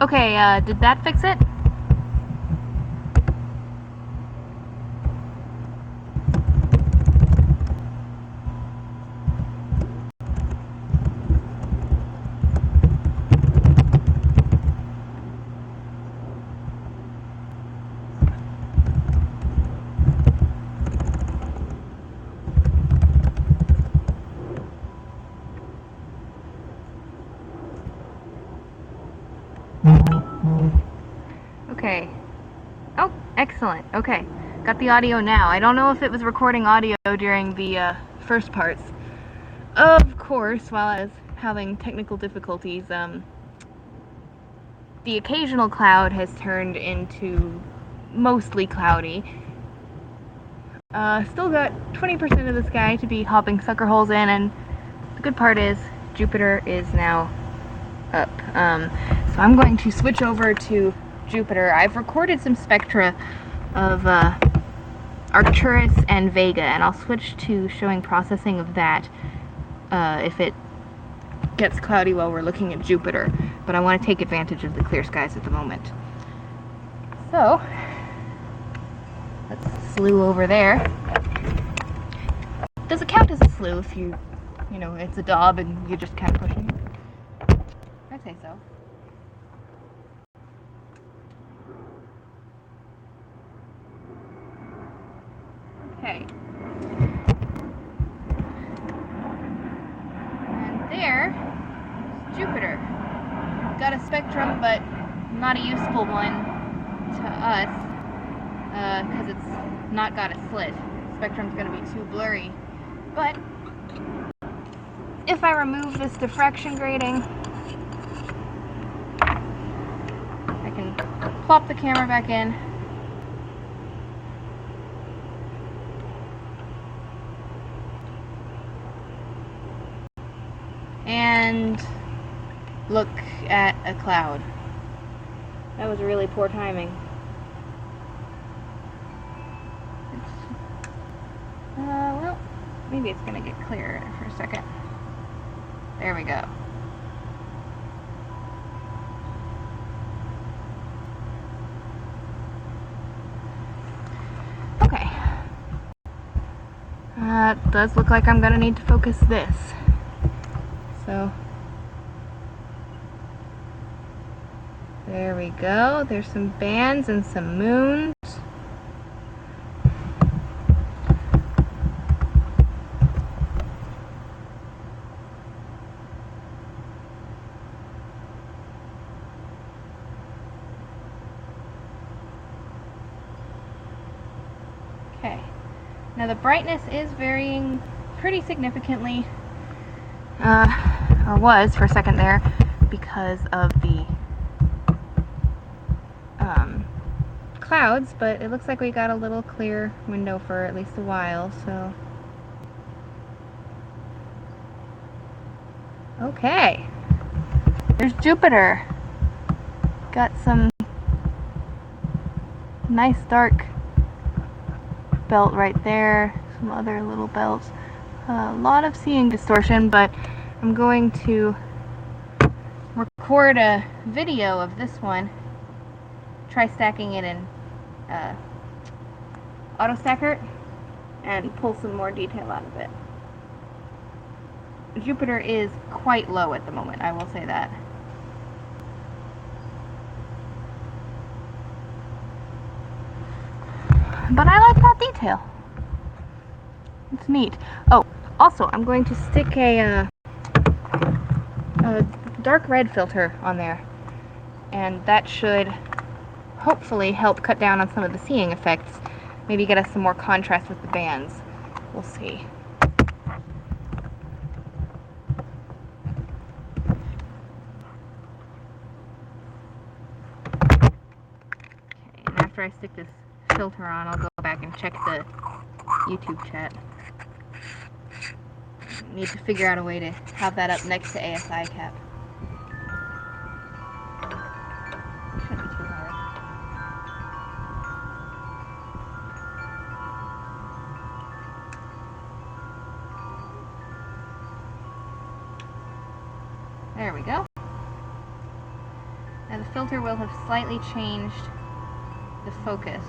Okay, did that fix it? Okay. Oh, excellent. Okay. Got the audio now. I don't know if it was recording audio during the first parts. Of course, while I was having technical difficulties, the occasional cloud has turned into mostly cloudy. Still got 20% of the sky to be hopping sucker holes in, and the good part is Jupiter is now up. So I'm going to switch over to Jupiter. I've recorded some spectra of Arcturus and Vega, and I'll switch to showing processing of that if it gets cloudy while we're looking at Jupiter. But I want to take advantage of the clear skies at the moment. So let's slew over there. Does it count as a slew if you know, it's a daub and you're just kind of pushing it? I'd say so. Okay. And there's Jupiter. Got a spectrum, but not a useful one to us, because it's not got a slit. Spectrum's going to be too blurry. But if I remove this diffraction grating, I can plop the camera back in. And look at a cloud. That was really poor timing. Well, maybe it's gonna get clearer for a second. There we go. Okay. It does look like I'm gonna need to focus this. So there we go. There's some bands and some moons. Okay. Now the brightness is varying pretty significantly, or was for a second there, because of the clouds, but it looks like we got a little clear window for at least a while, so. Okay. There's Jupiter. Got some nice dark belt right there, some other little belts. A lot of seeing distortion, but I'm going to record a video of this one. Try stacking it in auto stacker and pull some more detail out of it. Jupiter is quite low at the moment, I will say that. But I like that detail. It's neat. Oh, also, I'm going to stick a dark red filter on there, and that should hopefully help cut down on some of the seeing effects. Maybe get us some more contrast with the bands. We'll see. Okay, and after I stick this filter on, I'll go back and check the YouTube chat. Need to figure out a way to have that up next to ASI cap. Shouldn't be too hard. There we go. Now the filter will have slightly changed the focus.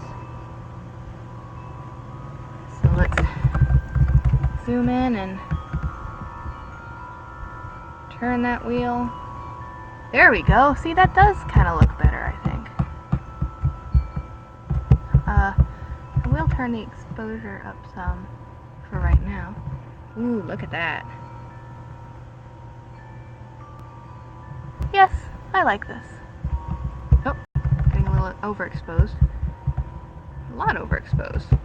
So let's zoom in and turn that wheel. There we go. See, that does kind of look better, I think. I will turn the exposure up some for right now. Ooh, look at that. Yes, I like this. Oh, getting a little overexposed. A lot overexposed.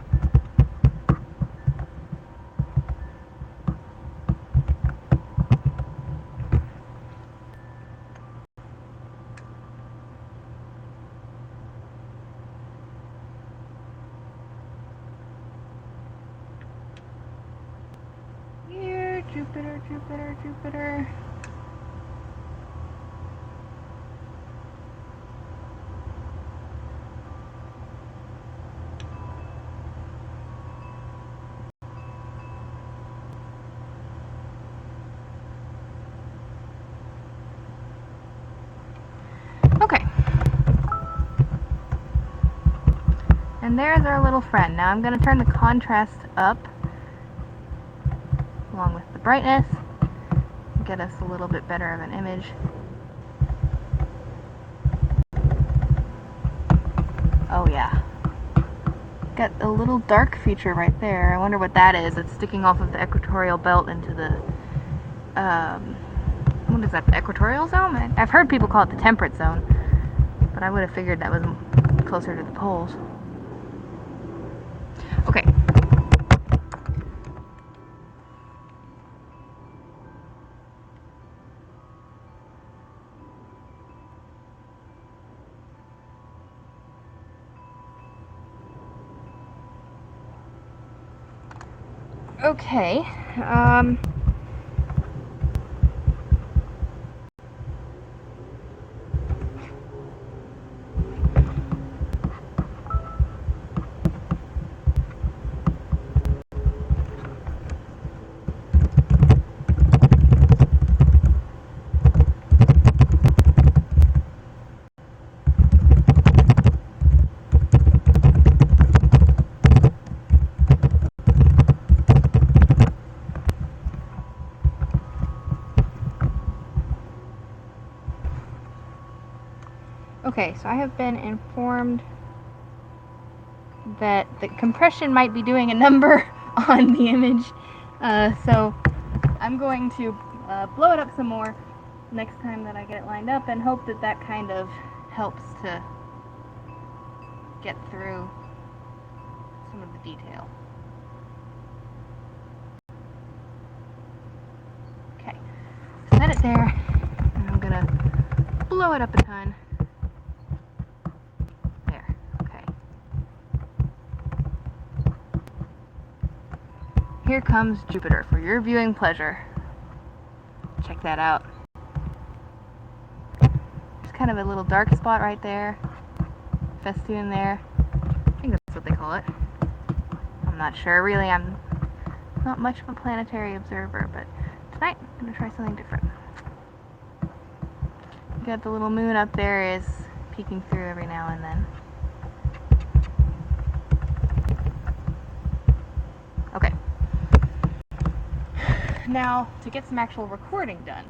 Here, Jupiter, Jupiter, Jupiter. Okay. And there's our little friend. Now I'm going to turn the contrast up along with the brightness, get us a little bit better of an image. Oh yeah. Got a little dark feature right there. I wonder what that is. It's sticking off of the equatorial belt into the, what is that, the equatorial zone? I've heard people call it the temperate zone, but I would have figured that was closer to the poles. Okay. Okay, Okay, so I have been informed that the compression might be doing a number on the image, so I'm going to blow it up some more next time that I get it lined up and hope that that kind of helps to get through some of the detail. Okay, set it there, and I'm gonna blow it up a ton. Here comes Jupiter for your viewing pleasure. Check that out. There's kind of a little dark spot right there. Festoon there. I think that's what they call it. I'm not sure. Really, I'm not much of a planetary observer, but tonight I'm going to try something different. Got the little moon up there is peeking through every now and then. Okay. Now, to get some actual recording done.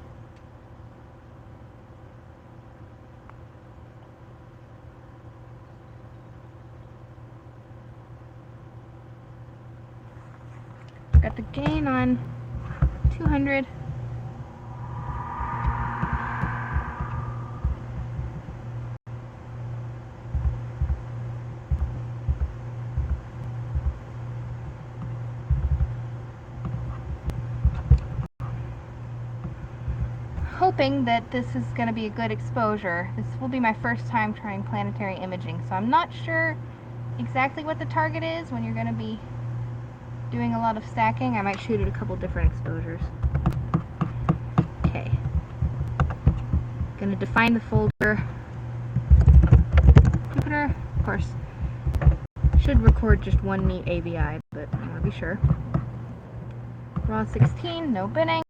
Got the gain on 200. Hoping that this is going to be a good exposure. This will be my first time trying planetary imaging, so I'm not sure exactly what the target is when you're going to be doing a lot of stacking. I might shoot at a couple different exposures. Okay. Going to define the folder. Jupiter, of course, should record just one neat AVI, but I want to be sure. Raw 16, no binning.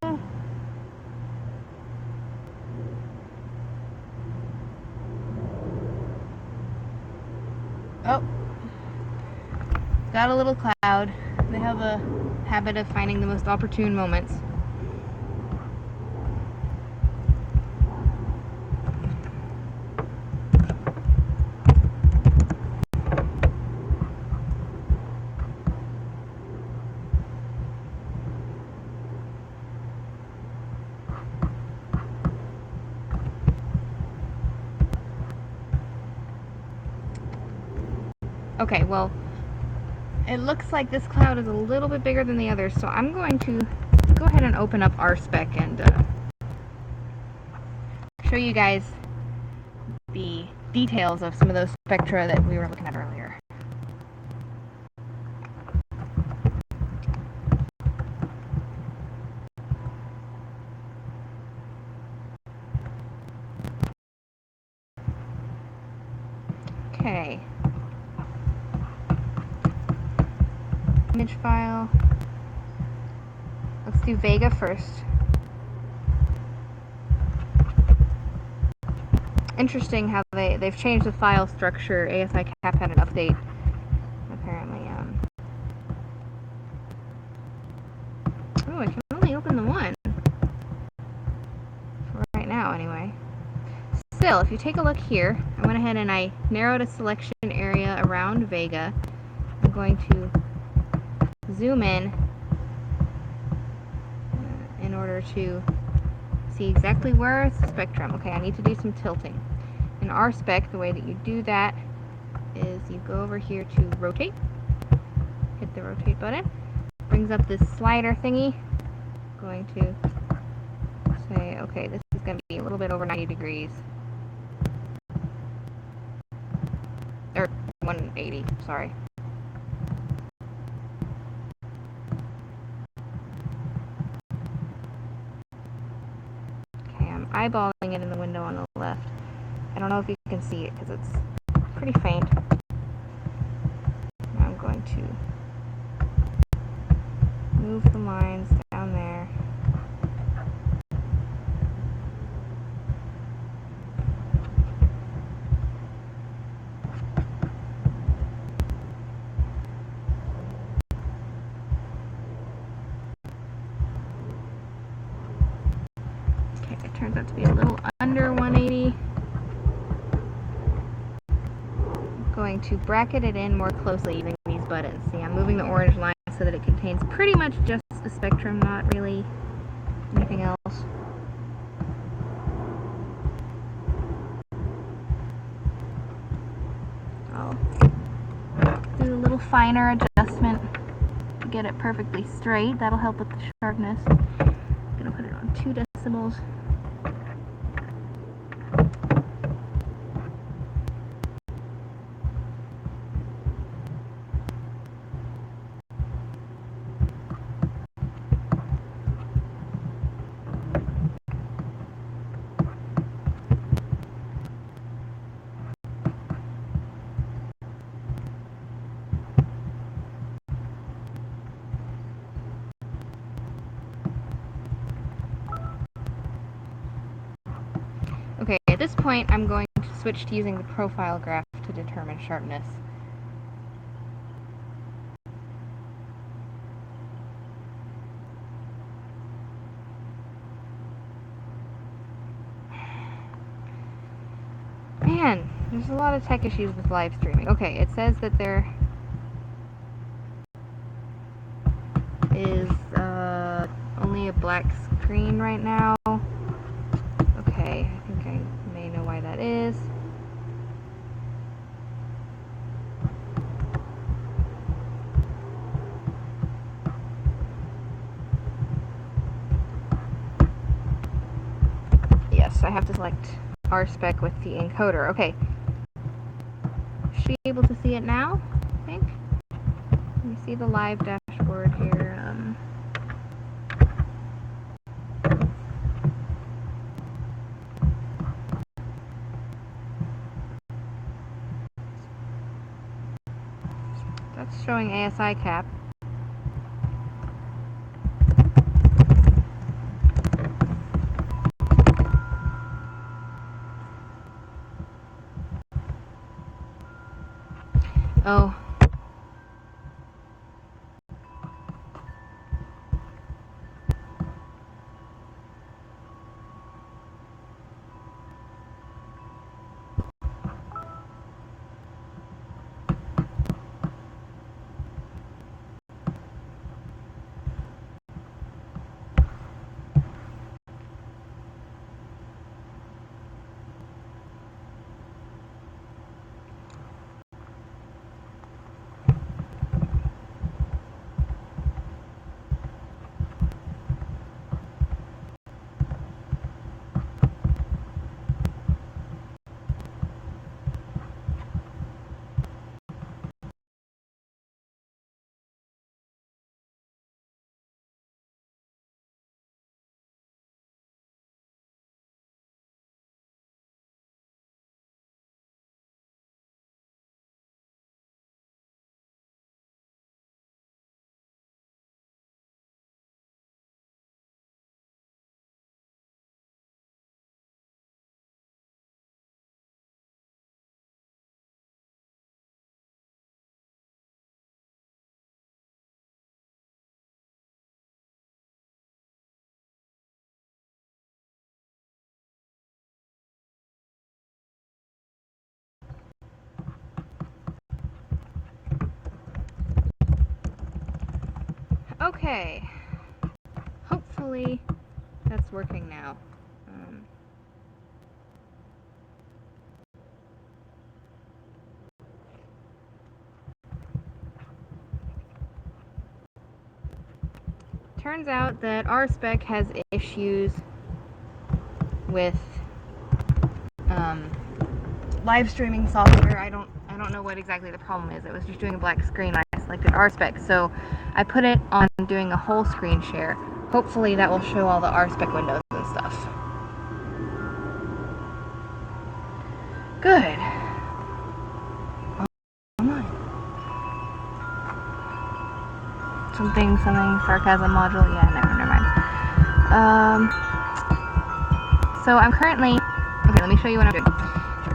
Oh, got a little cloud. They have a habit of finding the most opportune moments. Okay, well, it looks like this cloud is a little bit bigger than the others, so I'm going to go ahead and open up our spec and show you guys the details of some of those spectra that we were looking at earlier. Okay. Image file. Let's do Vega first. Interesting how they've changed the file structure. ASI Cap had an update, apparently. Oh, I can only open the one. For right now, anyway. Still, if you take a look here, I went ahead and I narrowed a selection area around Vega. I'm going to zoom in order to see exactly where it's the spectrum. Okay, I need to do some tilting. In our spec, the way that you do that is you go over here to rotate, hit the rotate button, brings up this slider thingy. I'm going to say, okay, this is going to be a little bit over 90 degrees. Or 180, sorry. Okay, I'm eyeballing it in the window on the left. I don't know if you can see it because it's pretty faint. Now I'm going to move the lines down there. Okay, it turns out to be a little under 180. Going to bracket it in more closely using these buttons. See, I'm moving the orange line so that it contains pretty much just the spectrum, not really anything else. I'll do a little finer adjustment to get it perfectly straight. That'll help with the sharpness. I'm going to put it on 2 decibels. Okay, at this point I'm going to switch to using the profile graph to determine sharpness. Man, there's a lot of tech issues with live streaming. Okay, it says that there is only a black screen right now. Okay, I think I may know why that is. Yes, I have to select our spec with the encoder. Okay. Is she able to see it now? I think. Let me see the live dashboard here. That's showing ASI cap. Oh. Okay. Hopefully that's working now. Turns out that RSpec has issues with live streaming software. I don't know what exactly the problem is. It was just doing a black screen when I selected RSpec, so I put it on doing a whole screen share. Hopefully that will show all the RSpec windows and stuff. Good. Online. Something, sarcasm module. Yeah, never mind. So I'm currently, okay, let me show you what I'm doing.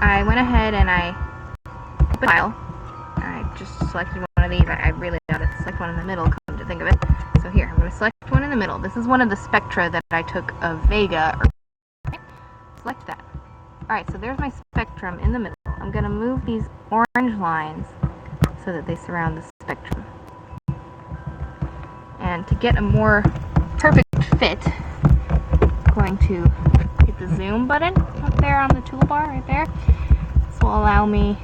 I went ahead and I put a file. I just selected one of these. I really ought to select one in the middle, come to think of it. So here, I'm going to select one in the middle. This is one of the spectra that I took of Vega. Select that. Alright, so there's my spectrum in the middle. I'm going to move these orange lines so that they surround the spectrum. And to get a more perfect fit, I'm going to hit the zoom button up there on the toolbar right there. This will allow me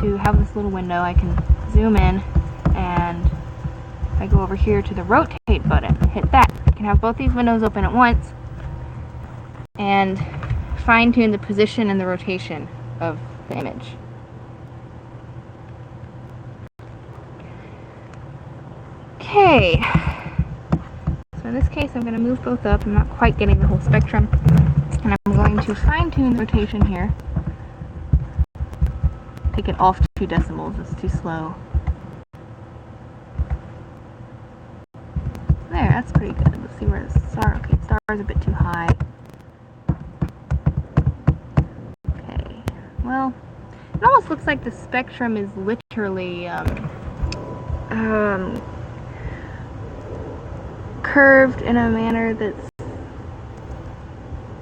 to have this little window. I can zoom in, and I go over here to the rotate button, hit that. I can have both these windows open at once and fine-tune the position and the rotation of the image. Okay, so in this case I'm going to move both up. I'm not quite getting the whole spectrum, and I'm going to fine-tune the rotation here. Take it off 2 decimals, it's too slow. There, that's pretty good. Let's see where the star, okay, star is a bit too high. Okay, well, it almost looks like the spectrum is literally curved in a manner that's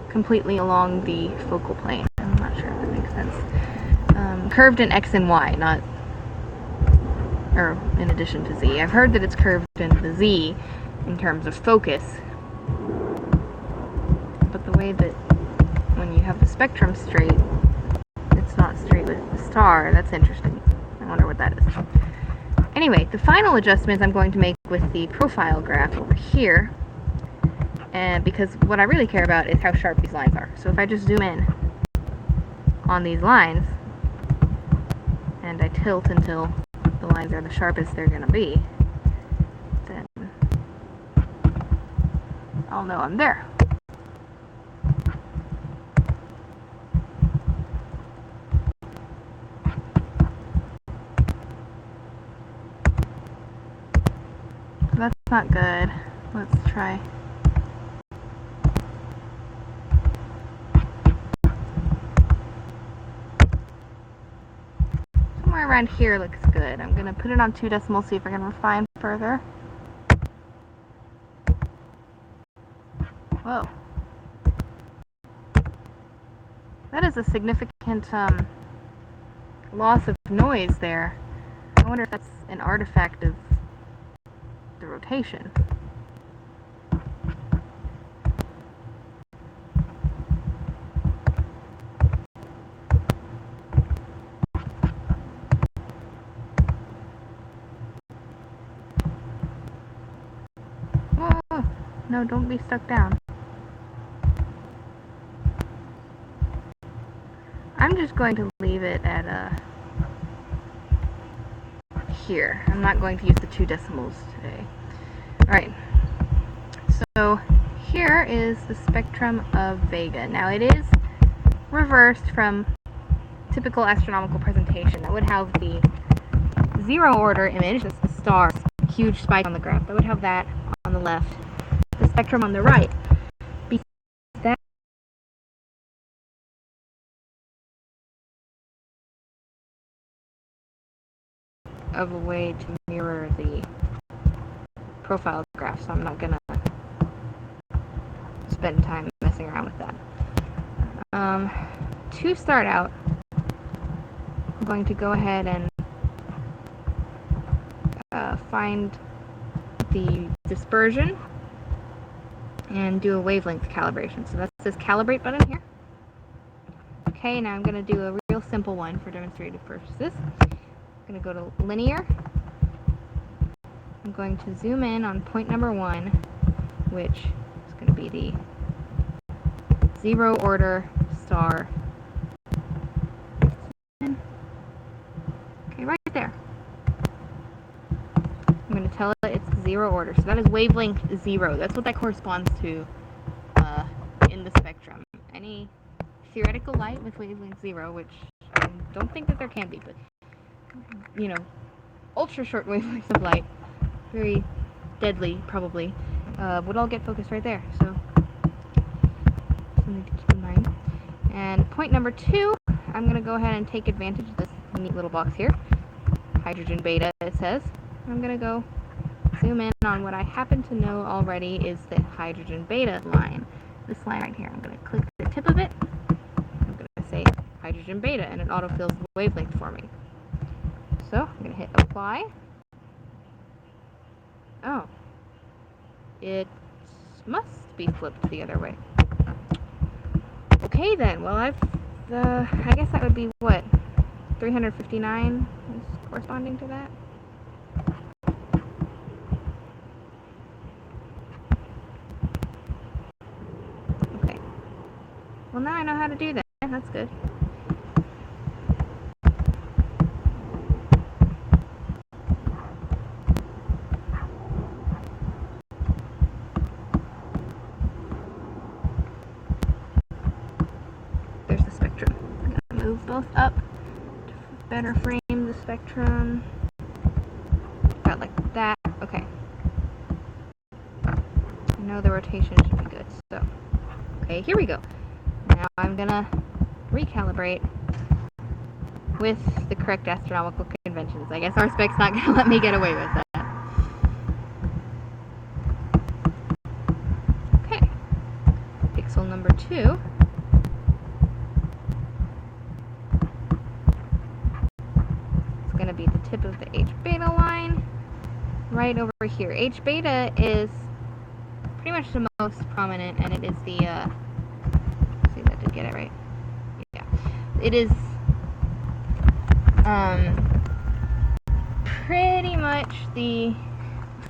completely along the focal plane. I'm not sure if that makes sense. Curved in X and Y, not, or in addition to Z. I've heard that it's curved in the Z in terms of focus, but the way that when you have the spectrum straight, it's not straight with the star. That's interesting. I wonder what that is. Anyway, the final adjustments I'm going to make with the profile graph over here, and because what I really care about is how sharp these lines are. So if I just zoom in on these lines, and I tilt until the lines are the sharpest they're going to be, then I'll know I'm there. So that's not good. Let's try. Come somewhere around here looks good. I'm going to put it on 2 decimals, see if I can refine further. Whoa. That is a significant loss of noise there. I wonder if that's an artifact of the rotation. Whoa! No, don't be stuck down. I'm just going to leave it at here. I'm not going to use the 2 decimals today. Alright, so here is the spectrum of Vega. Now it is reversed from typical astronomical presentation. That would have the 0 order image, that's the star, huge spike on the graph. That would have that on the left. The spectrum on the right. Because that of a way to mirror the profile graph, so I'm not gonna spend time messing around with that. To start out, I'm going to go ahead and find the dispersion and do a wavelength calibration. So that's this calibrate button here. Okay, now I'm going to do a real simple one for demonstrative purposes. I'm going to go to linear. I'm going to zoom in on point number 1, which is going to be the 0 order star. Okay, right there. I'm going to tell it it's 0 order. So that is wavelength 0. That's what that corresponds to in the spectrum. Any theoretical light with wavelength 0, which I don't think that there can be, but, you know, ultra short wavelengths of light, very deadly, probably, would all get focused right there. So, something to keep in mind. And point number 2, I'm going to go ahead and take advantage of this neat little box here. Hydrogen beta, it says. I'm going to go zoom in on what I happen to know already is the hydrogen beta line. This line right here. I'm going to click the tip of it. I'm going to say hydrogen beta, and it autofills the wavelength for me. So, I'm going to hit apply. Oh. It must be flipped the other way. Okay then, well I guess that would be what? 359 is corresponding to that? Okay. Well, now I know how to do that. That's good. There's the spectrum. I'm going to move both up to better frame the spectrum. About like that. Okay. I know the rotation should be good. So, okay, here we go. Now I'm going to recalibrate with the correct astronomical conventions. I guess our spec's not going to let me get away with that. Okay. Pixel number 2. It's going to be the tip of the H beta line right over here. H beta is pretty much the most prominent, and it is the, let's see if I did get it right. Yeah. It is pretty much the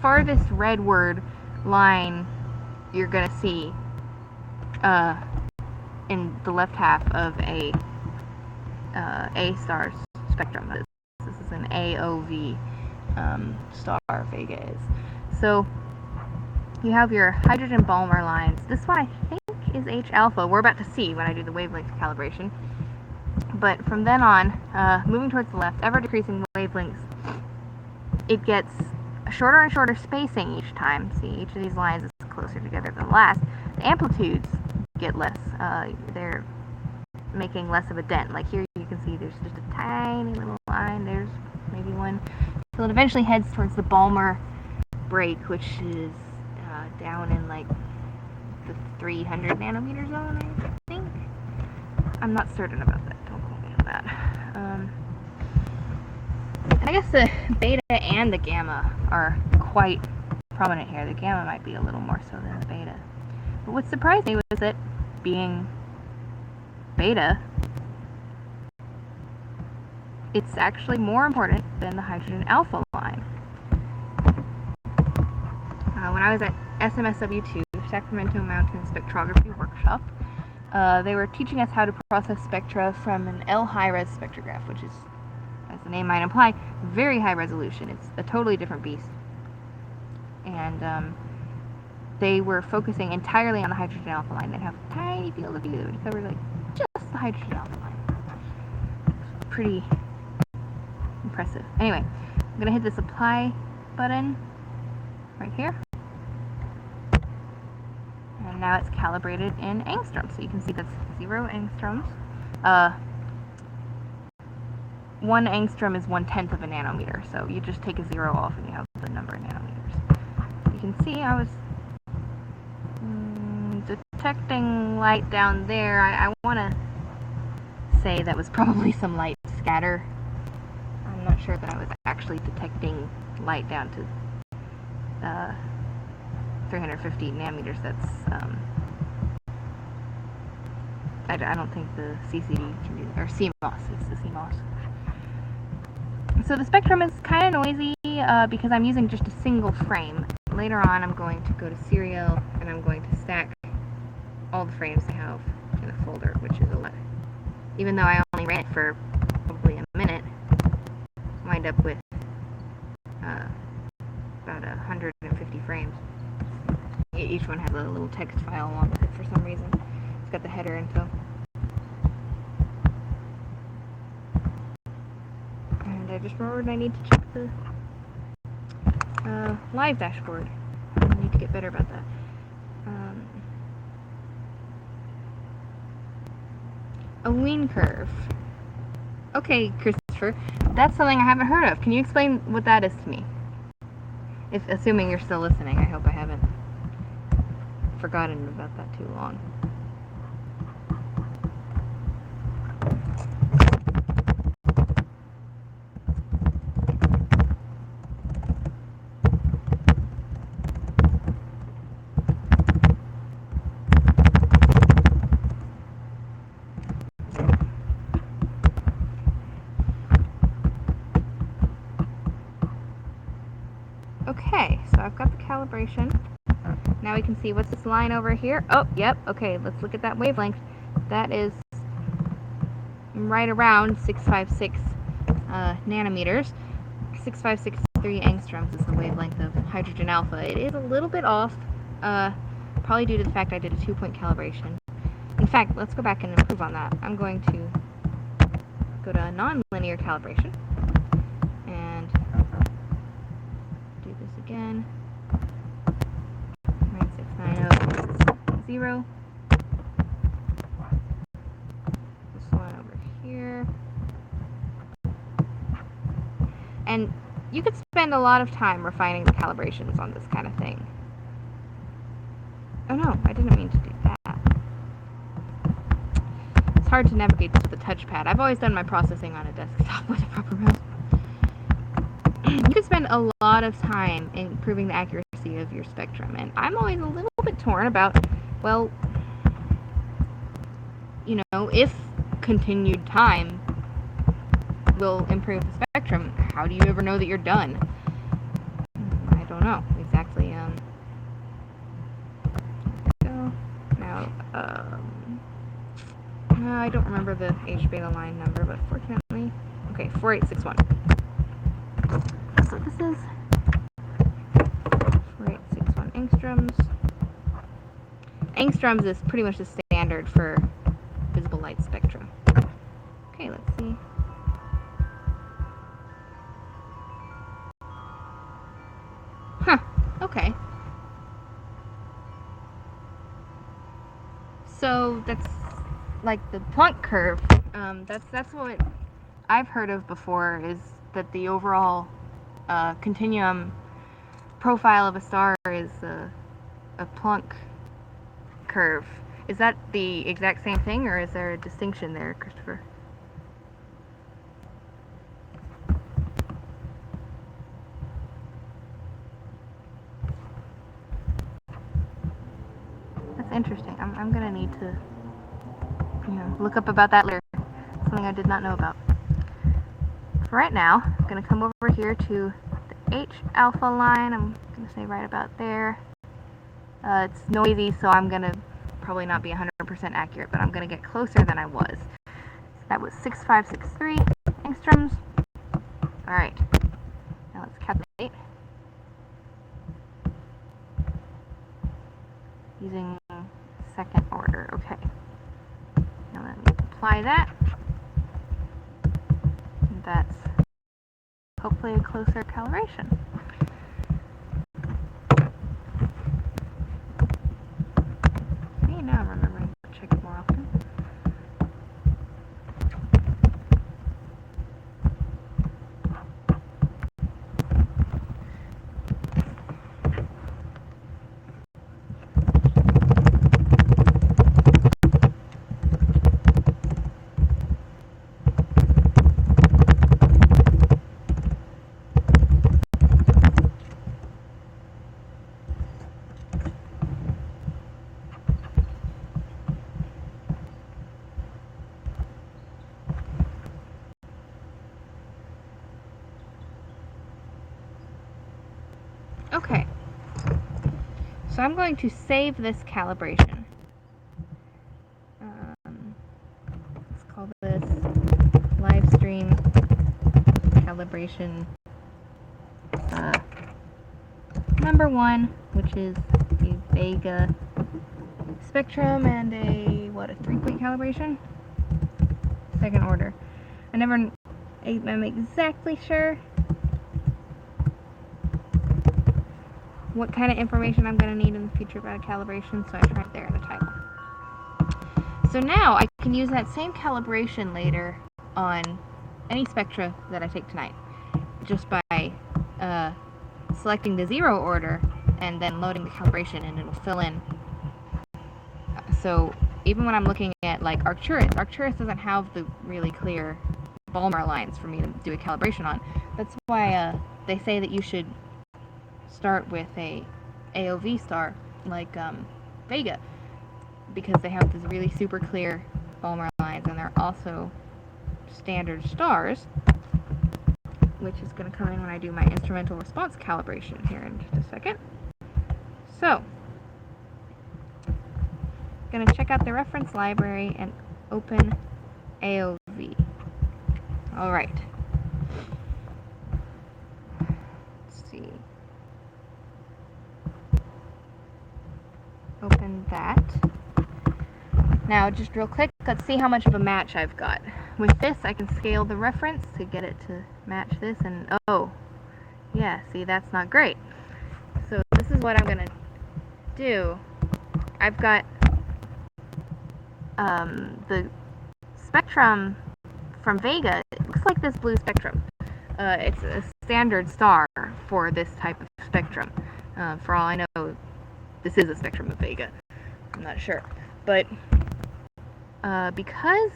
farthest redward line you're gonna see in the left half of a star spectrum. This is an AOV star, Vega is. So you have your hydrogen Balmer lines. This one I think is H alpha. We're about to see when I do the wavelength calibration. But from then on, moving towards the left, ever decreasing wavelengths, it gets shorter and shorter spacing each time. See, each of these lines is closer together than the last. The amplitudes get less. They're making less of a dent. Like here you can see there's just a tiny little line. There's maybe one. So it eventually heads towards the Balmer break, which is down in like the 300 nanometer zone, I think. I'm not certain about that. Don't quote me on that. And I guess the beta and the gamma are quite prominent here. The gamma might be a little more so than the beta. But what surprised me was that being beta, it's actually more important than the hydrogen alpha line. When I was at SMSW2, Sacramento Mountain Spectrography Workshop, they were teaching us how to process spectra from an L high-res spectrograph, which is, as the name might imply, very high resolution. It's a totally different beast. And they were focusing entirely on the hydrogen alpha line. They'd have a tiny field of view that would cover like just the hydrogen alpha line. Pretty impressive. Anyway, I'm going to hit this apply button right here. And now it's calibrated in angstroms. So you can see that's 0 angstroms. 1 angstrom is 1/10 of a nanometer. So you just take a 0 off and you have the number of nanometers. You can see I was detecting light down there. I want to say that was probably some light scatter. I'm not sure that I was actually detecting light down to 350 nanometers. That's I don't think the CCD can do, or CMOS. It's the CMOS. So the spectrum is kind of noisy because I'm using just a single frame. Later on, I'm going to go to serial and I'm going to stack all the frames I have in a folder, which is a lot. Even though I only ran it for probably a minute, I wind up with about 150 frames. Each one has a little text file along with it for some reason. It's got the header info. And I just remembered I need to check the live dashboard. I need to get better about that. A Wien curve. Okay, Christopher, that's something I haven't heard of. Can you explain what that is to me? Assuming you're still listening, I hope I haven't forgotten about that too long. Okay, so I've got the calibration. Now we can see what's this line over here. Oh, yep, okay, let's look at that wavelength. That is right around 656 nanometers. 6563 angstroms is the wavelength of hydrogen alpha. It is a little bit off, probably due to the fact I did a 2-point calibration. In fact, let's go back and improve on that. I'm going to go to Nonlinear Calibration and do this again. 9690 this one over here. And you could spend a lot of time refining the calibrations on this kind of thing. Oh no, I didn't mean to do that. It's hard to navigate with the touchpad. I've always done my processing on a desktop with a proper mouse. You could spend a lot of time improving the accuracy of your spectrum, and I'm always a little bit torn about, well, you know, if continued time will improve the spectrum, how do you ever know that you're done? I don't know exactly. So now, I don't remember the H beta line number, but fortunately, okay, 4861. So this is 4861 angstroms. Angstroms is pretty much the standard for visible light spectra. Okay, let's see. Huh, okay. So that's like the Planck curve. That's what I've heard of before is that the overall continuum profile of a star is a Planck curve. Is that the exact same thing, or is there a distinction there, Christopher? That's interesting. I'm gonna need to, look up about that later. Something I did not know about. For right now, I'm gonna come over here to the H alpha line. I'm gonna say right about there. It's noisy, so I'm gonna probably not be 100% accurate, but I'm gonna get closer than I was. So that was 6563 angstroms. All right, now let's calculate using second order. Okay, now let me apply that. And that's hopefully a closer calibration. See, now I'm remembering to check it more often. Okay, so I'm going to save this calibration. Let's call this live stream calibration number 1, which is a Vega spectrum and a 3-point calibration? Second order. I'm exactly sure what kind of information I'm going to need in the future about a calibration, so I tried there in the title. So now I can use that same calibration later on any spectra that I take tonight, just by selecting the 0 order and then loading the calibration, and it'll fill in. So even when I'm looking at like Arcturus doesn't have the really clear Balmer lines for me to do a calibration on. That's why they say that you should start with a AOV star like Vega, because they have these really super clear Balmer lines, and they're also standard stars, which is going to come in when I do my instrumental response calibration here in just a second. So, I'm going to check out the reference library and open AOV. Alright. Let's see. Open that. Now, just real quick, let's see how much of a match I've got. With this, I can scale the reference to get it to match this, and oh, yeah, see, that's not great. So this is what I'm going to do. I've got the spectrum from Vega. It looks like this blue spectrum. It's a standard star for this type of spectrum. For all I know, this is a spectrum of Vega. I'm not sure. But because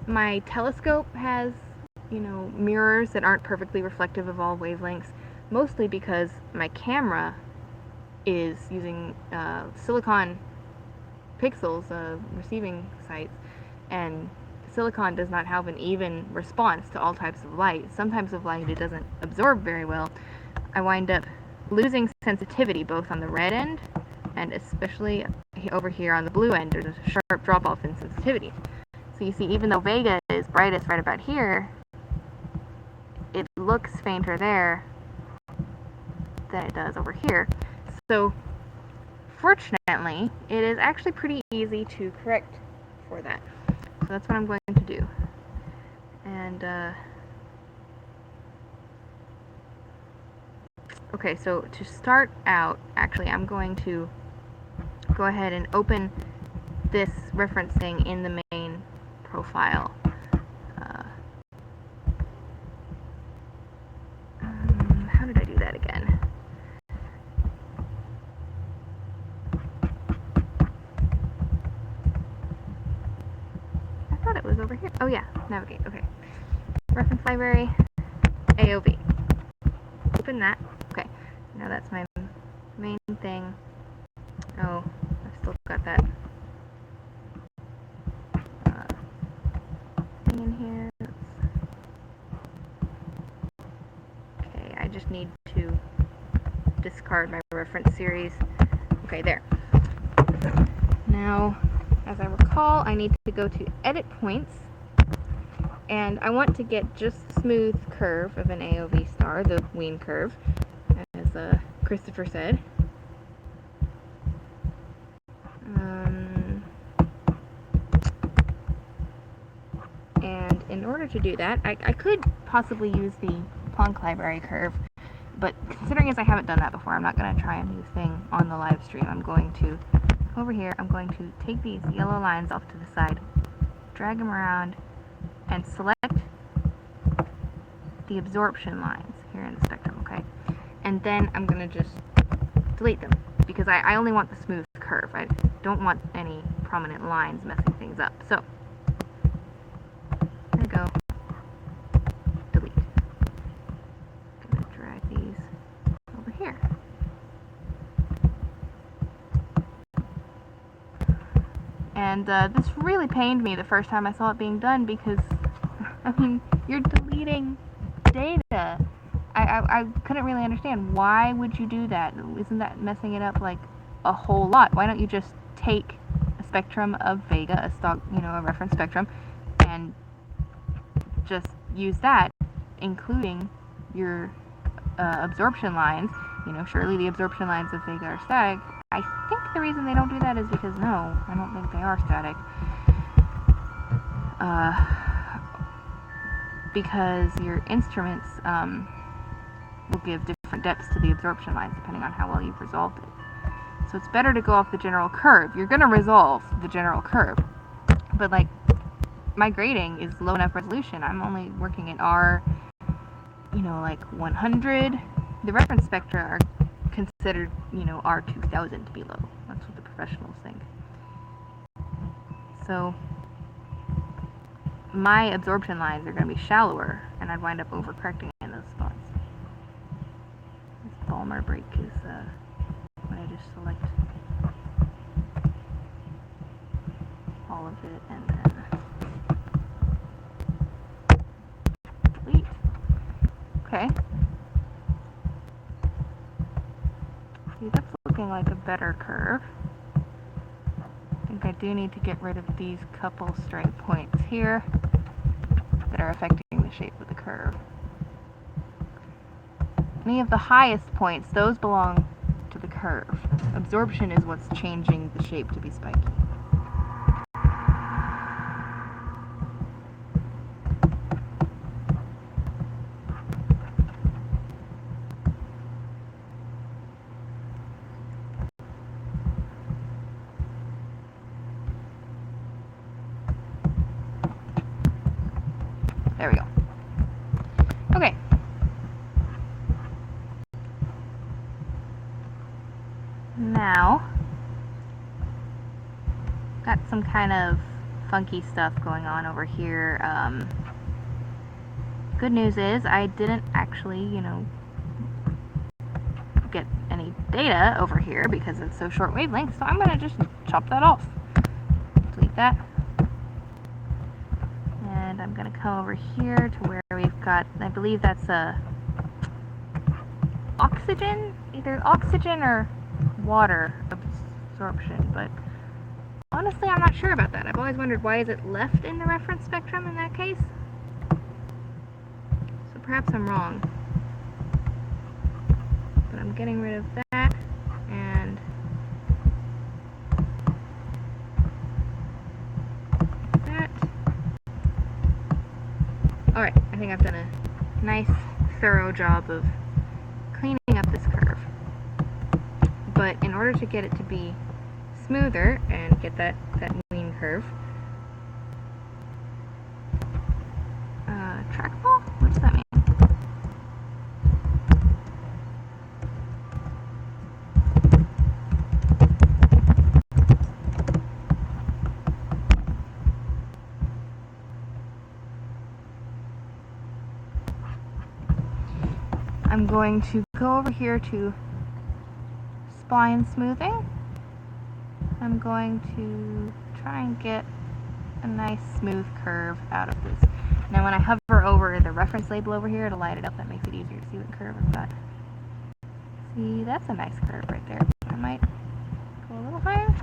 my telescope has, mirrors that aren't perfectly reflective of all wavelengths, mostly because my camera is using silicon pixels, receiving sites, and silicon does not have an even response to all types of light. Some types of light it doesn't absorb very well. I wind up losing sensitivity both on the red end and especially over here on the blue end. There's a sharp drop-off in sensitivity. So you see, even though Vega is brightest right about here, it looks fainter there than it does over here. So fortunately, it is actually pretty easy to correct for that. So that's what I'm going to do. And okay, so to start out, actually, I'm going to go ahead and open this referencing in the main profile over here. Oh yeah, navigate, okay. Reference library, AOV. Open that. Okay, now that's my main thing. Oh, I've still got that thing in here. Okay, I just need to discard my reference series. Okay, there. Now, as I recall, I need to go to edit points, and I want to get just the smooth curve of an AOV star, the Wien curve, as Christopher said. And in order to do that, I could possibly use the Planck library curve, but considering as I haven't done that before, I'm not going to try a new thing on the live stream. I'm going to, over here, I'm going to take these yellow lines off to the side, drag them around, and select the absorption lines here in the spectrum, okay? And then I'm going to just delete them, because I only want the smooth curve. I don't want any prominent lines messing things up. So, there we go. Delete. I'm going to drag these over here. And this really pained me the first time I saw it being done, because, I mean, you're deleting data. I couldn't really understand. Why would you do that? Isn't that messing it up, like, a whole lot? Why don't you just take a spectrum of Vega, a stock, a reference spectrum, and just use that, including your absorption lines. Surely the absorption lines of Vega are static. I think the reason they don't do that is because, no, I don't think they are static. Because your instruments will give different depths to the absorption lines depending on how well you've resolved it. So it's better to go off the general curve. You're going to resolve the general curve, but like my grating is low enough resolution. I'm only working in R, like 100. The reference spectra are considered, R2000 to be low. That's what the professionals think. So my absorption lines are going to be shallower, and I'd wind up overcorrecting in those spots. This Balmer break is when I just select all of it and then delete. Okay. See, that's looking like a better curve. I think I do need to get rid of these couple straight points here that are affecting the shape of the curve. Any of the highest points, those belong to the curve. Absorption is what's changing the shape to be spiky. There we go. Okay. Now, got some kind of funky stuff going on over here. Good news is I didn't actually, get any data over here because it's so short wavelength, so I'm going to just chop that off. Delete that. And I'm going to come over here to where we've got, I believe that's oxygen? Either oxygen or water absorption, but honestly I'm not sure about that. I've always wondered, why is it left in the reference spectrum in that case? So perhaps I'm wrong. But I'm getting rid of that, and that. Alright, I think I've done a nice, thorough job of cleaning up this curve. But in order to get it to be smoother and get that Wien curve, trackball? What does that mean? I'm going to go over here to spline smoothing. I'm going to try and get a nice smooth curve out of this. Now when I hover over the reference label over here, it'll light it up. That makes it easier to see what curve I've got. See, that's a nice curve right there. I might go a little higher.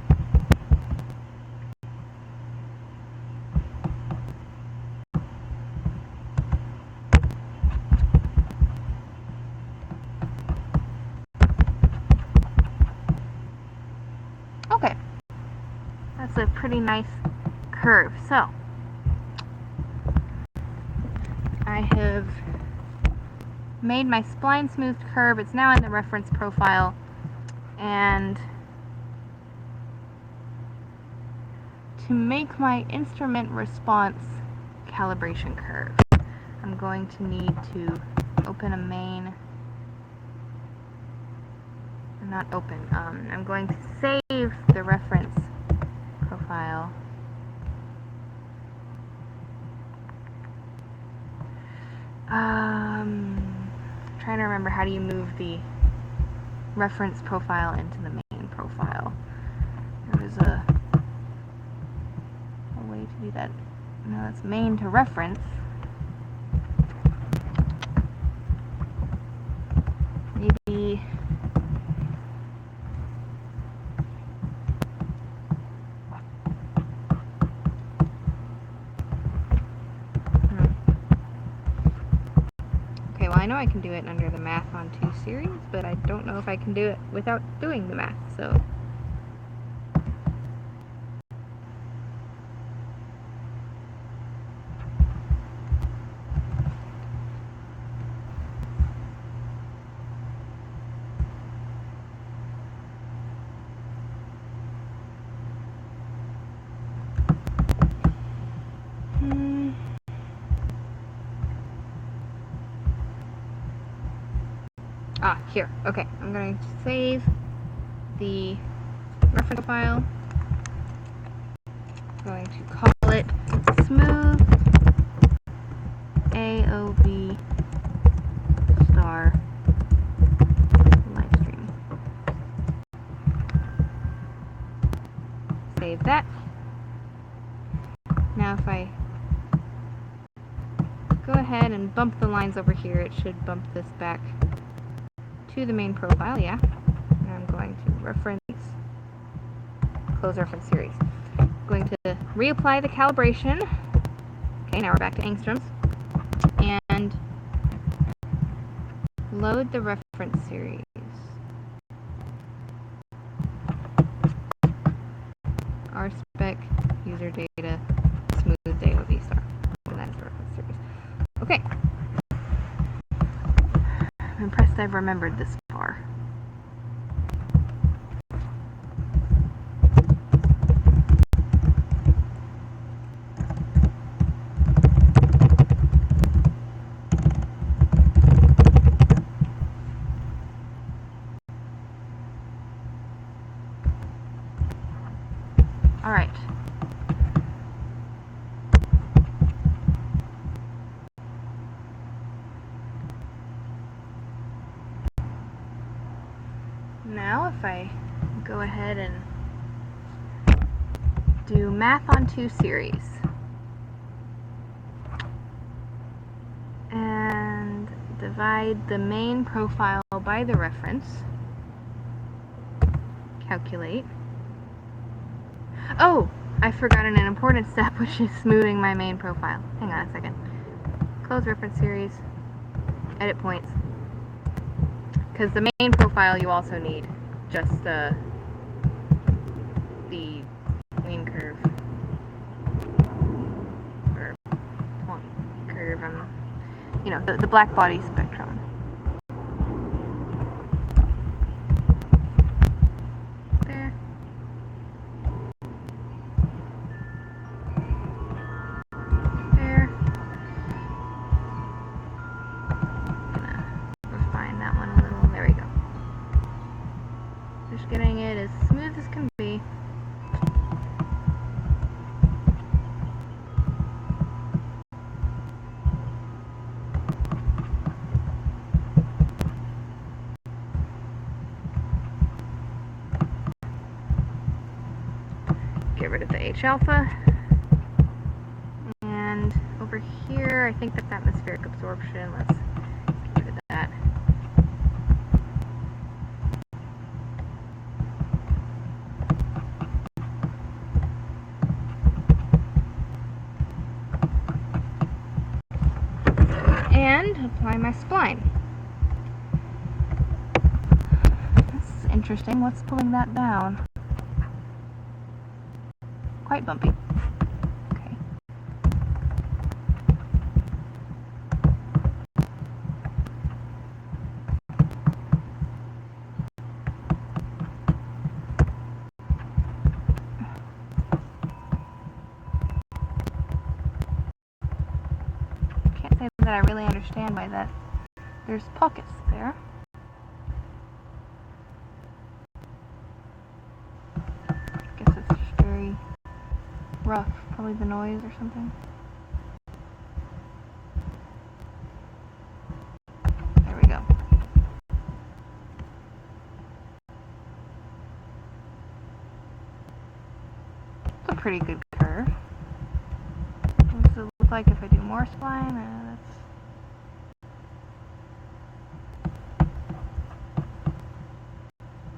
Okay, that's a pretty nice curve. So, I have made my spline smooth curve. It's now in the reference profile, and to make my instrument response calibration curve, I'm going to need to open a main, not open, I'm going to save the reference profile. Trying to remember, how do you move the reference profile into the main profile? There was a way to do that. No, that's main to reference. Maybe okay, well, I know I can do it under the math on 2 series, but I don't know if I can do it without doing the math, so here. Okay, I'm going to save the reference file. I'm going to call it smooth AOV star livestream. Save that. Now if I go ahead and bump the lines over here, it should bump this back to the main profile, yeah. And I'm going to reference, close reference series. I'm going to reapply the calibration. Okay, now we're back to angstroms. And load the reference series. RSpec user data smooth AOV star. And that is the reference series. Okay. I'm impressed I've remembered this far. All right. Now if I go ahead and do math on 2 series and divide the main profile by the reference, calculate. Oh, I've forgotten an important step, which is smoothing my main profile. Hang on a second. Close reference series, edit points. Because the main profile you also need just the main curve, or point curve, you know, the black body spectrum. There. There. I'm gonna refine that one a little. There we go. Just getting it as smooth as can be. H alpha. And over here, I think that's atmospheric absorption. Let's get rid of that. And apply my spline. This is interesting. What's pulling that down? Quite bumpy. Okay. Can't say that I really understand why that there's pockets there. I guess it's just very rough, probably the noise or something. There we go. It's a pretty good curve. What does it look like if I do more spline?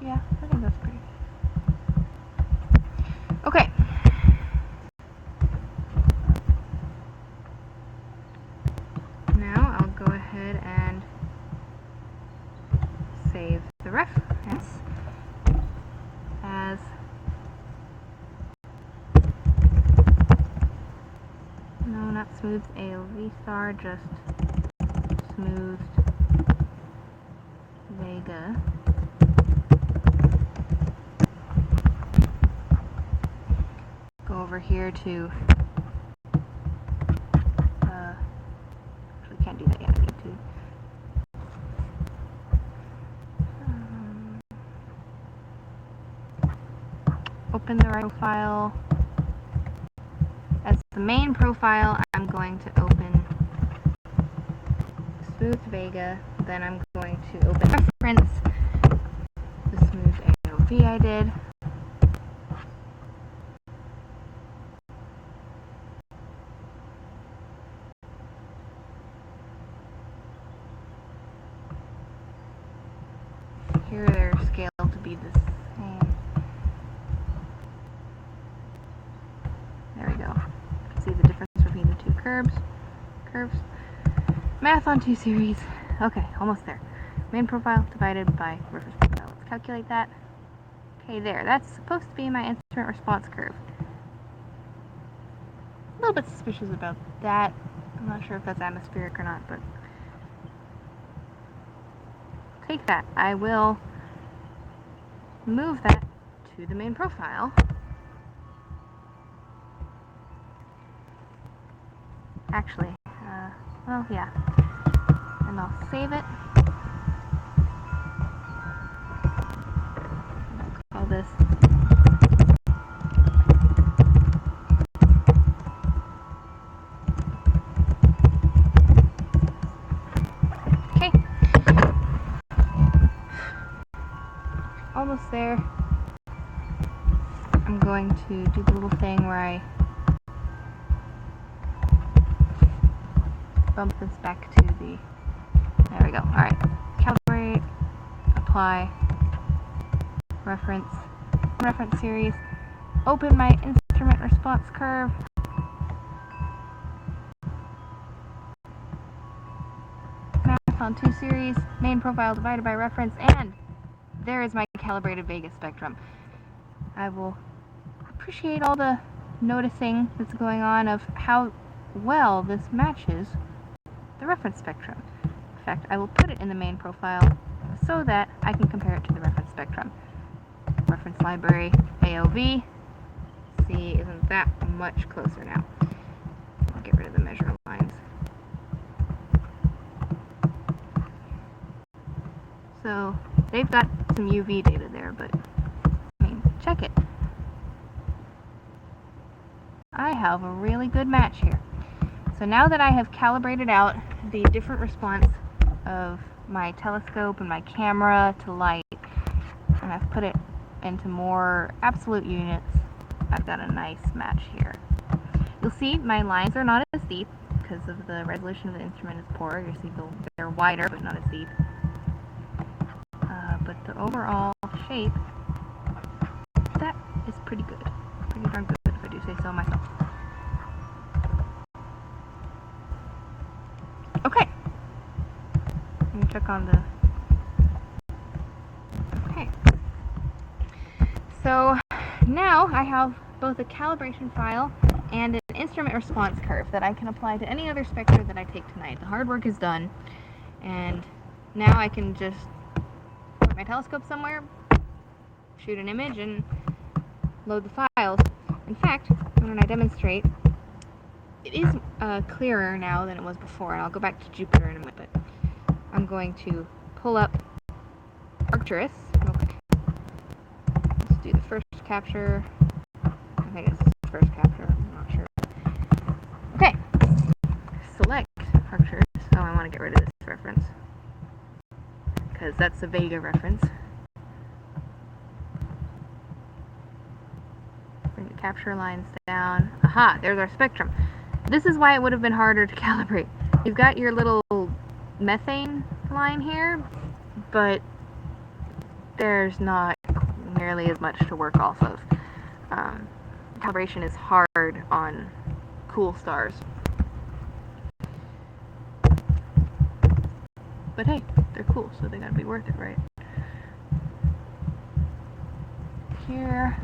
Yeah, I think that's pretty good. Okay. Now I'll go ahead and save the reference as no, not smooth AOV star, just smoothed Vega. Go over here to actually can't do that yet, I need to open the right profile. As the main profile, I'm going to open Smooth Vega, then I'm going to open reference, the smooth AOV I did. Here they're scaled to be the same. There we go. You can see the difference between the two curves. Math on 2 series. Okay, almost there. Main profile divided by reference profile. Let's calculate that. Okay, there. That's supposed to be my instrument response curve. A little bit suspicious about that. I'm not sure if that's atmospheric or not, but take that. I will move that to the main profile. Actually, well, yeah. And I'll save it. And I'll call this okay. Almost there. I'm going to do the little thing where I bump this back to the, there we go. Alright, calibrate, apply, reference series, open my instrument response curve, math on 2 series, main profile divided by reference, and there is my calibrated Vega spectrum. I will appreciate all the noticing that's going on of how well this matches the reference spectrum. In fact, I will put it in the main profile so that I can compare it to the reference spectrum. Reference library AOV. See, isn't that much closer now? I'll get rid of the measure lines. So they've got some UV data there, but I mean, check it. I have a really good match here. So now that I have calibrated out the different response of my telescope and my camera to light, and I've put it into more absolute units, I've got a nice match here. You'll see my lines are not as deep because of the resolution of the instrument is poorer. You see they're wider but not as deep. But the overall shape, that is pretty good. Pretty darn good, if I do say so myself. Okay. Let me check on the... Okay. So now I have both a calibration file and an instrument response curve that I can apply to any other spectra that I take tonight. The hard work is done, and now I can just put my telescope somewhere, shoot an image, and load the files. In fact, when I demonstrate, it is clearer now than it was before, and I'll go back to Jupiter in a minute, but I'm going to pull up Arcturus real quick. Let's do the first capture. I think it's the first capture, I'm not sure. Okay, select Arcturus. Oh, I want to get rid of this reference, because that's a Vega reference. Bring the capture lines down. Aha, there's our spectrum. This is why it would have been harder to calibrate. You've got your little methane line here, but there's not nearly as much to work off of. Calibration is hard on cool stars. But hey, they're cool, so they gotta be worth it, right? Here,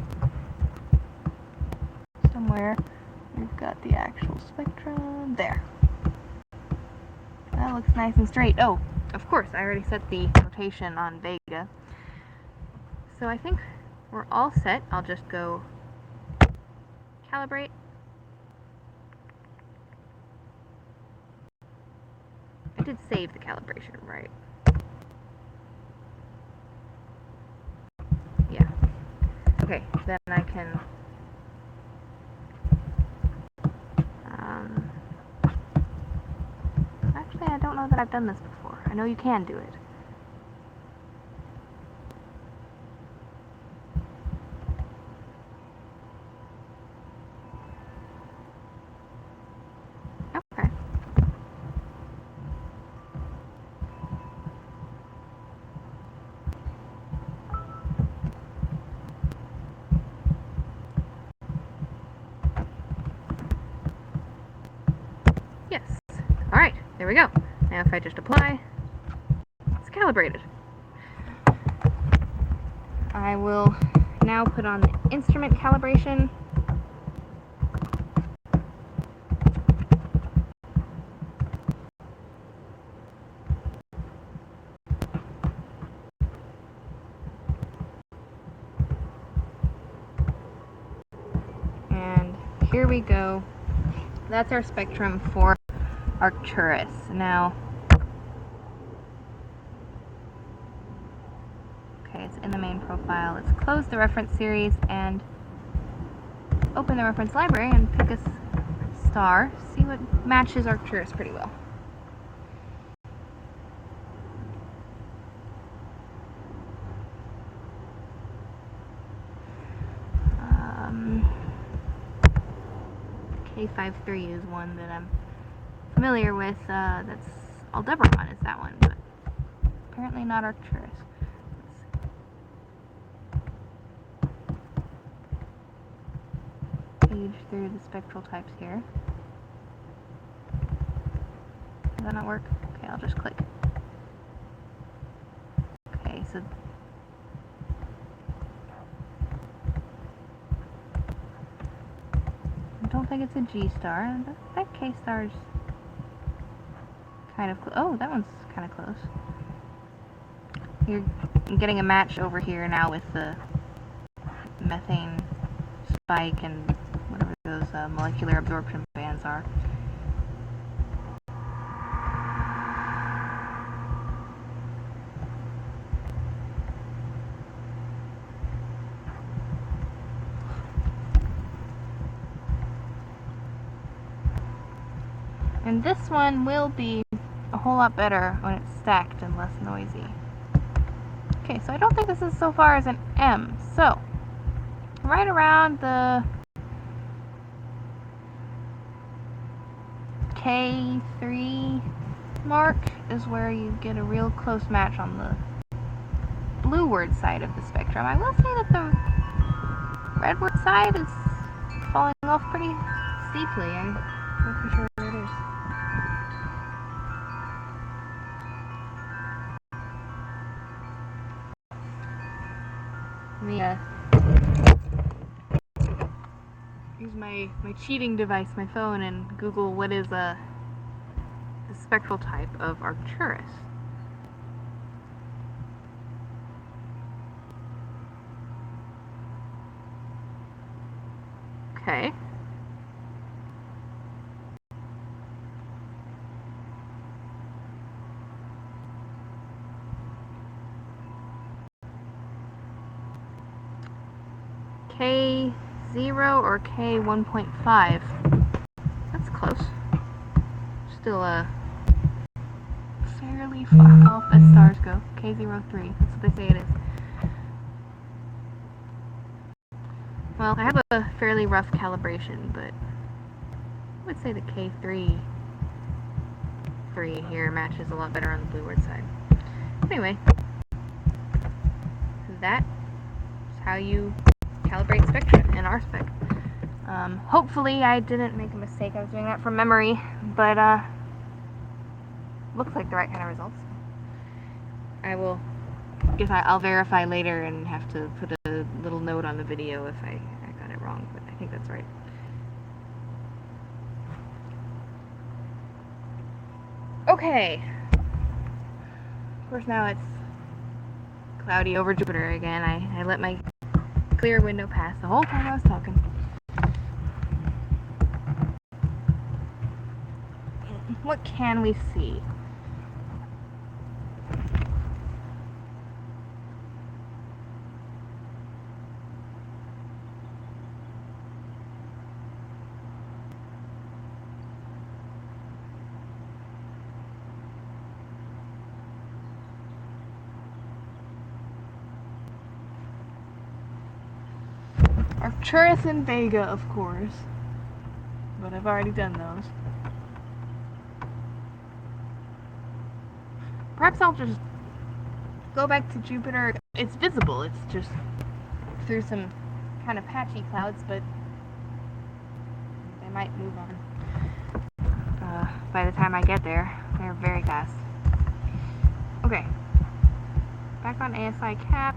somewhere, we've got the actual spectrum. There. That looks nice and straight. Oh, of course, I already set the rotation on Vega. So I think we're all set. I'll just go calibrate. I did save the calibration, right? Yeah. Okay, then I can actually, I don't know that I've done this before. I know you can do it. Okay. Yes. Alright, there we go. Now if I just apply, it's calibrated. I will now put on the instrument calibration. And here we go. That's our spectrum for Arcturus. Now, okay, it's in the main profile. Let's close the reference series and open the reference library and pick a star. See what matches Arcturus pretty well. K53 is one that I'm familiar with. That's Aldebaran is that one, but apparently not Arcturus. Page through the spectral types here. Does that not work? Okay, I'll just click. Okay, so I don't think it's a G star. That K star's kind of close. Oh, that one's kind of close. You're getting a match over here now with the methane spike and whatever those molecular absorption bands are. And this one will be a whole lot better when it's stacked and less noisy. Okay, so I don't think this is so far as an M. So, right around the K3 mark is where you get a real close match on the blueward side of the spectrum. I will say that the redward side is falling off pretty steeply. I'm not too sure where it is. Let me use my cheating device, my phone, and Google what is the spectral type of Arcturus. Okay. K0 or K1.5. That's close. Still fairly far off as stars go. K03. That's what they say it is. Well, I have a fairly rough calibration, but I would say the K3 here matches a lot better on the blueward side. Anyway, that is how you calibrate spectra in RSpec. Hopefully I didn't make a mistake. I was doing that from memory, but looks like the right kind of results. I'll verify later and have to put a little note on the video if I got it wrong, but I think that's right. Okay. Of course now it's cloudy over Jupiter again. I let my clear window pass the whole time I was talking. What can we see? Arcturus and Vega, of course, but I've already done those. Perhaps I'll just go back to Jupiter. It's visible, it's just through some kind of patchy clouds, but they might move on. By the time I get there, they're very fast. Okay, back on ASI cap.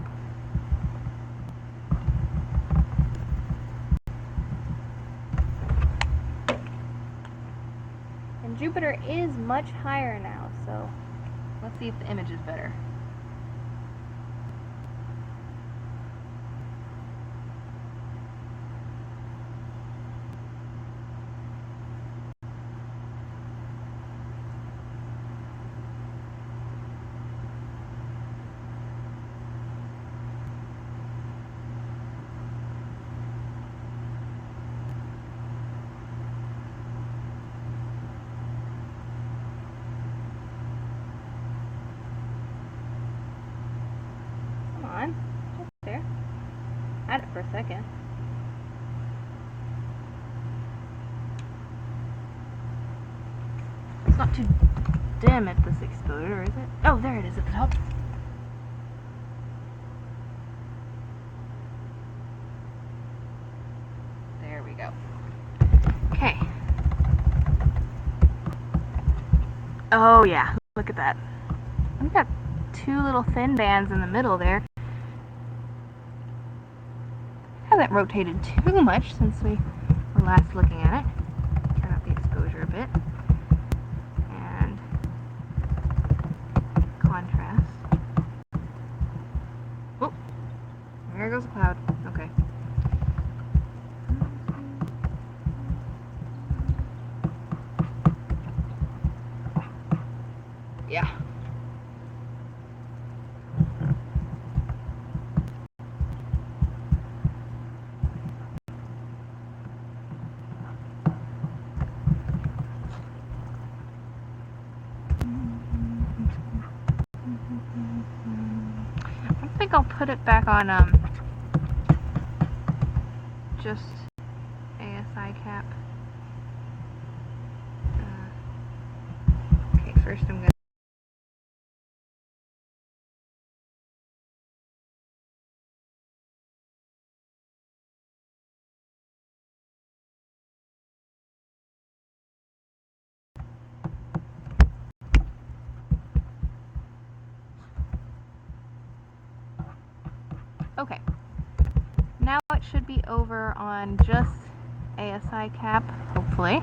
And Jupiter is much higher now, so let's see if the image is better. Just there. Had it for a second. It's not too dim at this exposure, is it? Oh, there it is at the top. There we go. Okay. Oh yeah, look at that. We've got two little thin bands in the middle there. Hasn't rotated too much since we were last looking at it. Turn up the exposure a bit. And contrast. Oh, there goes a cloud. Okay. Yeah. I think I'll put it back on just ASI cap. First I'm gonna okay. Now it should be over on just ASI cap, hopefully.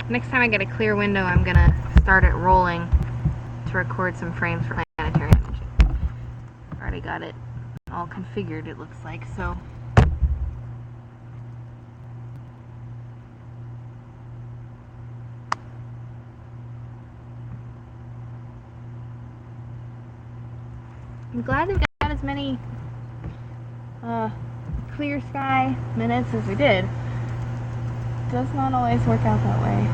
Next time I get a clear window, I'm gonna start it rolling to record some frames for planetary imaging. Already got it all configured, it looks like, so. I'm glad we got as many clear sky minutes as we did. It does not always work out that way.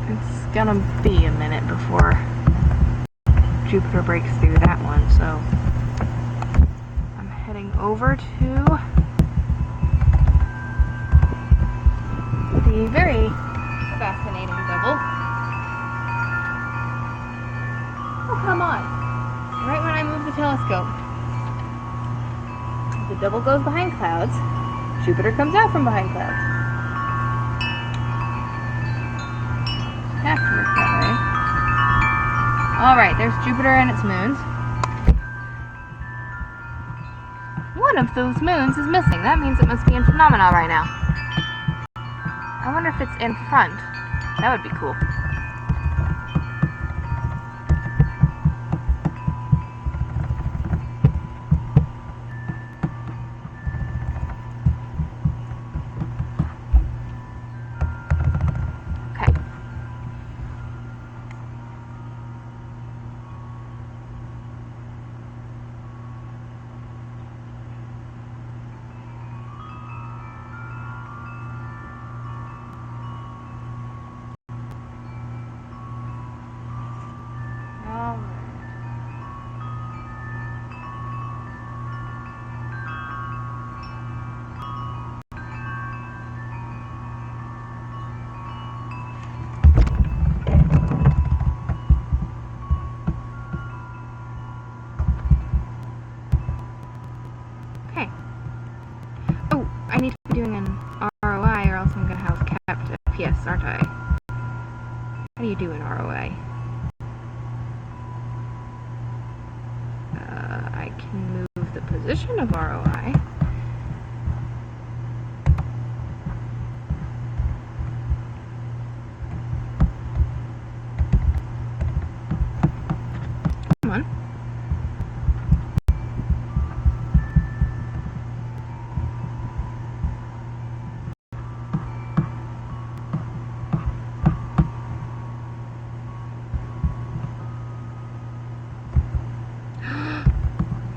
It's gonna be a minute before Jupiter breaks through that one, so I'm heading over to the very fascinating double. Oh, come on. Right when I move the telescope. The double goes behind clouds. Jupiter comes out from behind clouds. Have to work that way. Alright, there's Jupiter and its moons. One of those moons is missing. That means it must be in phenomena right now. I wonder if it's in front. That would be cool. I need to be doing an ROI or else I'm going to have capped FPS, aren't I? How do you do an ROI? I can move the position of ROI. Come on.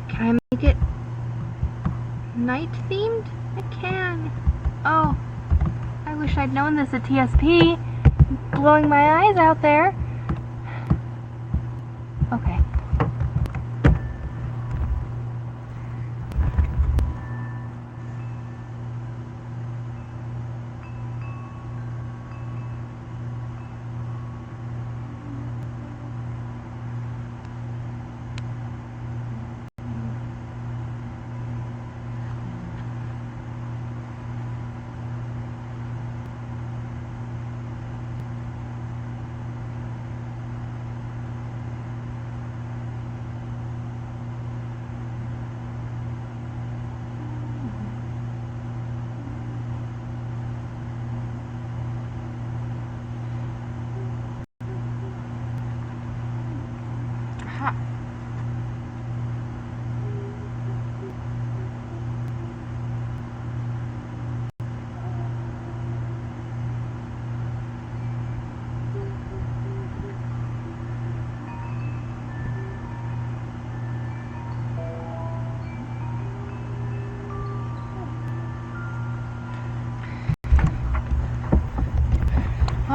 Can I make it night themed? I can. Oh, I wish I'd known this at TSP. Blowing my eyes out there. Okay.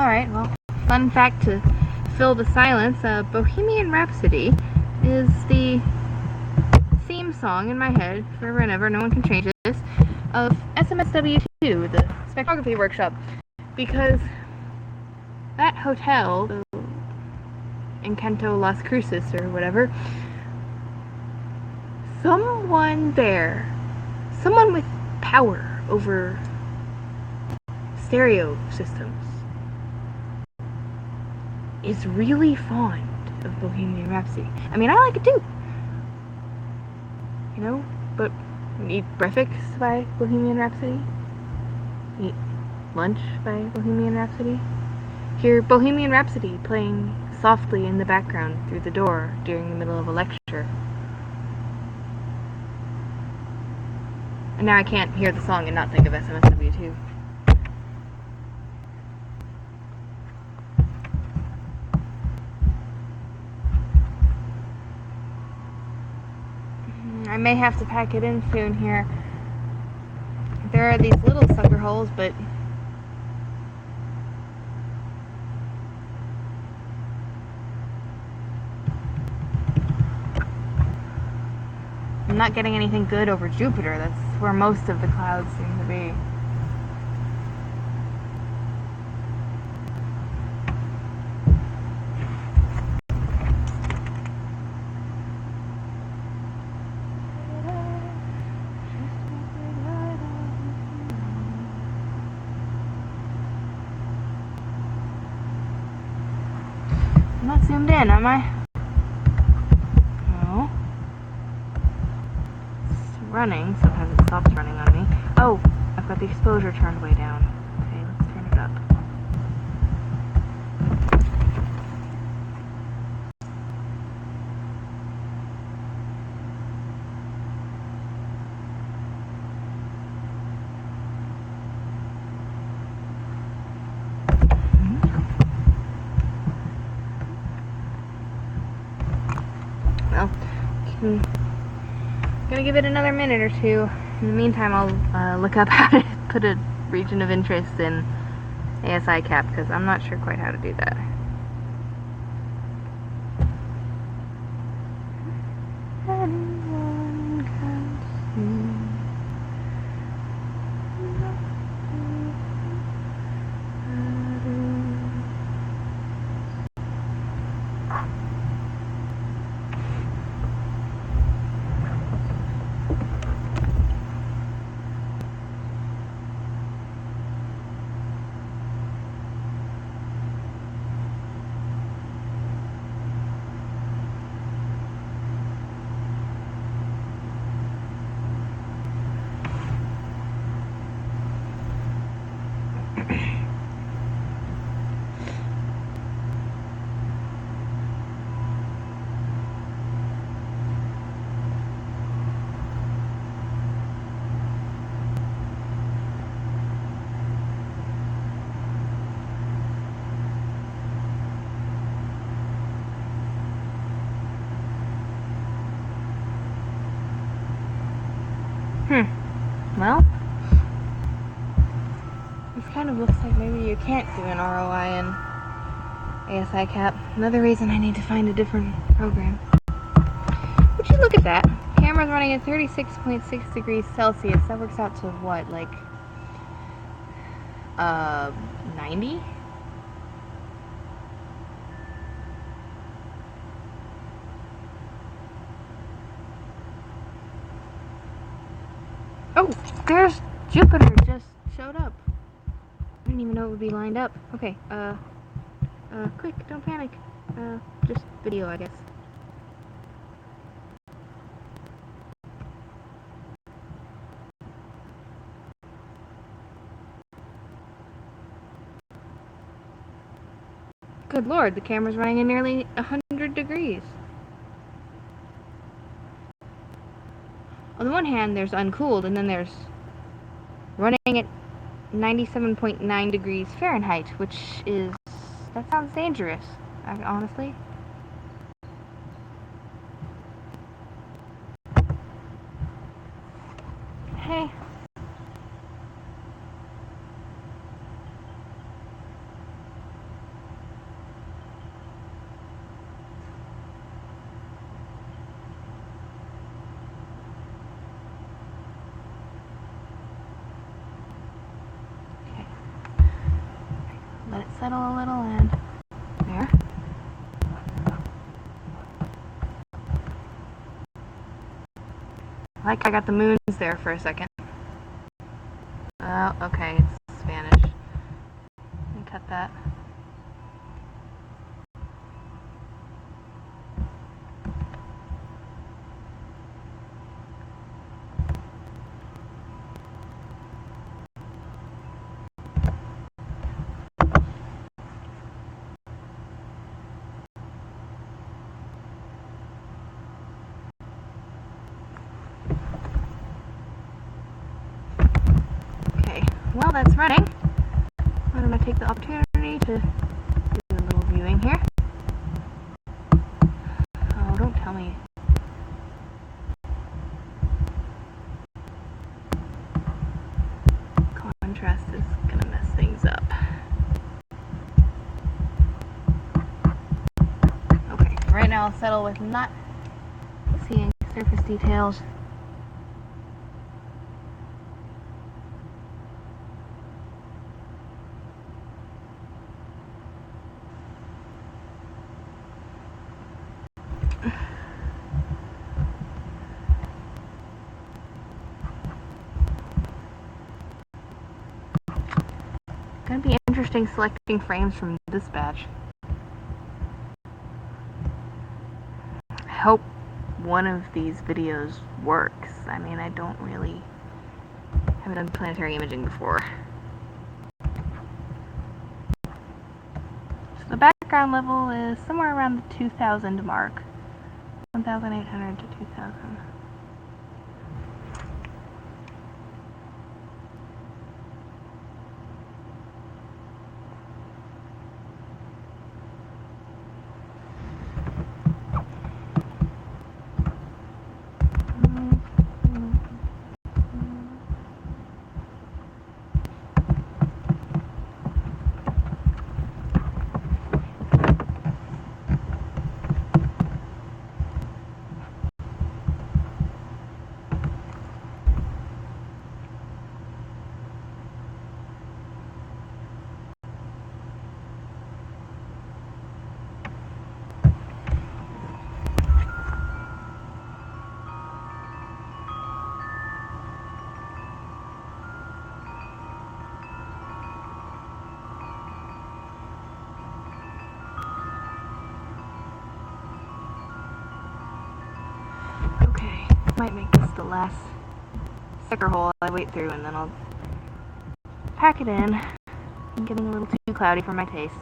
Alright, well, fun fact to fill the silence, Bohemian Rhapsody is the theme song in my head, forever and ever, no one can change this, of SMSW2, the spectrography workshop, because that hotel, the Encanto Las Cruces or whatever, someone there, someone with power over stereo systems, is really fond of Bohemian Rhapsody. I mean, I like it too, you know, but eat breakfast by Bohemian Rhapsody, eat lunch by Bohemian Rhapsody, hear Bohemian Rhapsody playing softly in the background through the door during the middle of a lecture. And now I can't hear the song and not think of SMSW2. I may have to pack it in soon here. There are these little sucker holes, but I'm not getting anything good over Jupiter. That's where most of the clouds seem to be. I'm not zoomed in, am I? No. It's running. Sometimes it stops running on me. Oh, I've got the exposure turned way down. Okay, let's turn it up. Well, I'm gonna give it another minute or two. In the meantime, I'll look up how to put a region of interest in ASI cap, because I'm not sure quite how to do that. Well, this kind of looks like maybe you can't do an ROI in ASI cap. Another reason I need to find a different program. Would you look at that? Camera's running at 36.6 degrees Celsius. That works out to what, like 90? Oh, there's Jupiter just showed up. I didn't even know it would be lined up. Okay, quick, don't panic. Just video, I guess. Good lord, the camera's running at nearly 100 degrees. On the one hand, there's uncooled, and then there's running at 97.9 degrees Fahrenheit, which is... that sounds dangerous, honestly. Hey. settle a little, and there. Like I got the moons there for a second. Oh, okay, it's Spanish. Let me cut that. Well, that's running. I'm going to take the opportunity to do a little viewing here. Oh, don't tell me. Contrast is going to mess things up. Okay, right now I'll settle with not seeing surface details. Gonna be interesting selecting frames from this batch. I hope one of these videos works. I mean, I haven't done planetary imaging before. So the background level is somewhere around the 2000 mark. 1800 to 2000. Okay, might make this the last sucker hole I wait through, and then I'll pack it in. I'm getting a little too cloudy for my tastes.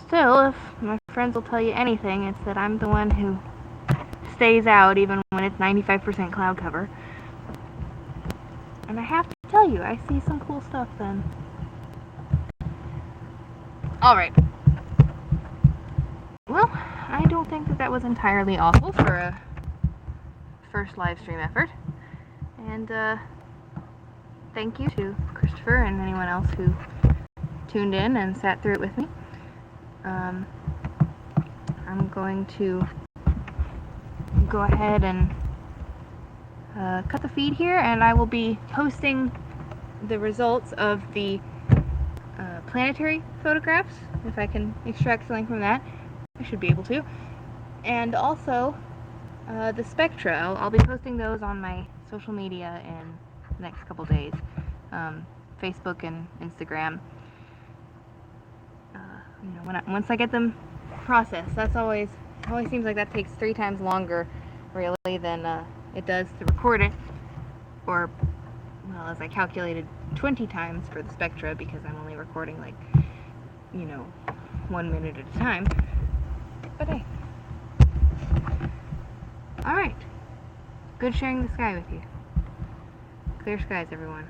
Still, if my friends will tell you anything, it's that I'm the one who stays out even when it's 95% cloud cover. And I have to tell you, I see some cool stuff then. Alright. Well, I don't think that was entirely awful for a first live stream effort. And thank you to Christopher and anyone else who tuned in and sat through it with me. I'm going to go ahead and cut the feed here, and I will be posting the results of the planetary photographs, if I can extract something from that. I should be able to. And also the spectra. I'll be posting those on my social media in the next couple days. Facebook and Instagram. Once I get them processed, it always seems like that takes 3 times longer, really, than it does to record it. Or, well, as I calculated, 20 times for the spectra, because I'm only recording 1 minute at a time. But hey. Alright. Good sharing the sky with you. Clear skies, everyone.